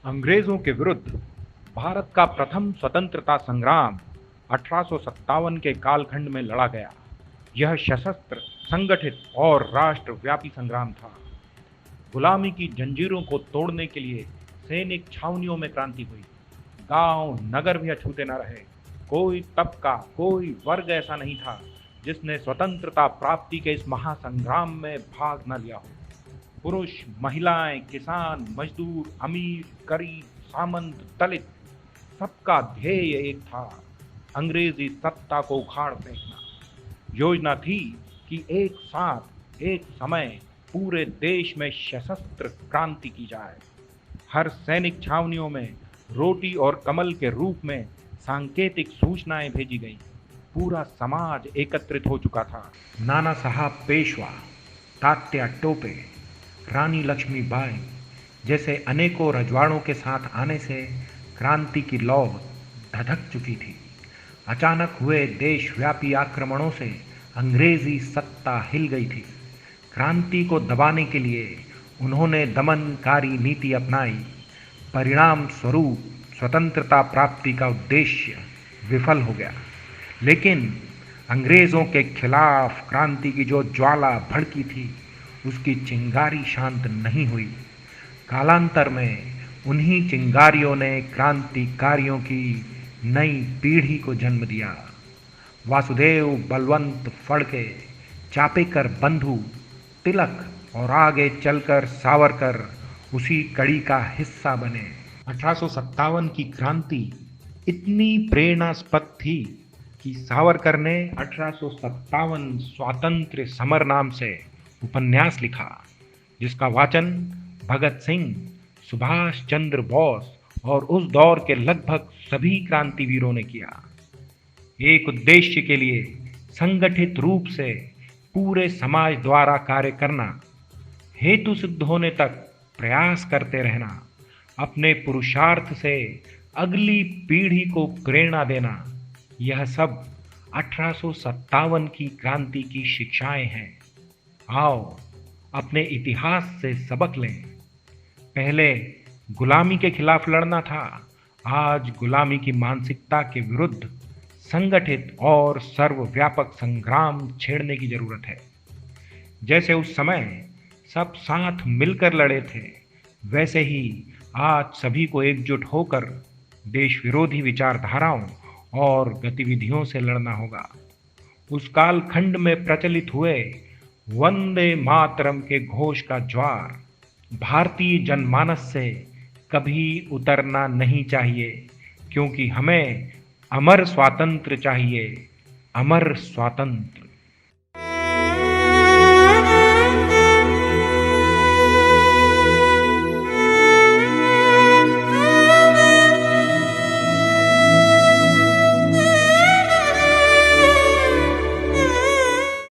अंग्रेजों के विरुद्ध भारत का प्रथम स्वतंत्रता संग्राम 1857 के कालखंड में लड़ा गया। यह सशस्त्र, संगठित और राष्ट्रव्यापी संग्राम था। गुलामी की जंजीरों को तोड़ने के लिए सैनिक छावनियों में क्रांति हुई। गांव नगर भी अछूते न रहे। कोई तबका, कोई वर्ग ऐसा नहीं था जिसने स्वतंत्रता प्राप्ति के इस महासंग्राम में भाग न लिया हो। पुरुष, महिलाएं, किसान, मजदूर, अमीर, गरीब, सामंत, दलित, सबका ध्येय एक था, अंग्रेजी सत्ता को उखाड़ फेंकना। योजना थी कि एक साथ, एक समय पूरे देश में सशस्त्र क्रांति की जाए। हर सैनिक छावनियों में रोटी और कमल के रूप में सांकेतिक सूचनाएं भेजी गईं। पूरा समाज एकत्रित हो चुका था। नाना साहब पेशवा, तात्या टोपे, रानी लक्ष्मीबाई जैसे अनेकों रजवाड़ों के साथ आने से क्रांति की लौ धधक चुकी थी। अचानक हुए देशव्यापी आक्रमणों से अंग्रेजी सत्ता हिल गई थी। क्रांति को दबाने के लिए उन्होंने दमनकारी नीति अपनाई। परिणाम स्वरूप स्वतंत्रता प्राप्ति का उद्देश्य विफल हो गया। लेकिन अंग्रेजों के खिलाफ क्रांति की जो ज्वाला भड़की थी, उसकी चिंगारी शांत नहीं हुई। कालांतर में उन्हीं चिंगारियों ने क्रांतिकारियों की नई पीढ़ी को जन्म दिया। वासुदेव, बलवंत फड़के, चापेकर बंधु, तिलक और आगे चलकर सावरकर उसी कड़ी का हिस्सा बने। 1857 की क्रांति इतनी प्रेरणास्पद थी कि सावरकर ने 1857 स्वातंत्र्य समर नाम से उपन्यास लिखा, जिसका वाचन भगत सिंह, सुभाष चंद्र बोस और उस दौर के लगभग सभी क्रांतिवीरों ने किया। एक उद्देश्य के लिए संगठित रूप से पूरे समाज द्वारा कार्य करना, हेतु सिद्ध होने तक प्रयास करते रहना, अपने पुरुषार्थ से अगली पीढ़ी को प्रेरणा देना, यह सब 1857 की क्रांति की शिक्षाएं हैं। आओ अपने इतिहास से सबक लें। पहले गुलामी के खिलाफ लड़ना था, आज गुलामी की मानसिकता के विरुद्ध संगठित और सर्वव्यापक संग्राम छेड़ने की जरूरत है। जैसे उस समय सब साथ मिलकर लड़े थे, वैसे ही आज सभी को एकजुट होकर देश विरोधी विचारधाराओं और गतिविधियों से लड़ना होगा। उस कालखंड में प्रचलित हुए वंदे मातरम के घोष का ज्वार भारतीय जनमानस से कभी उतरना नहीं चाहिए, क्योंकि हमें अमर स्वातंत्र्य चाहिए, अमर स्वातंत्र्य।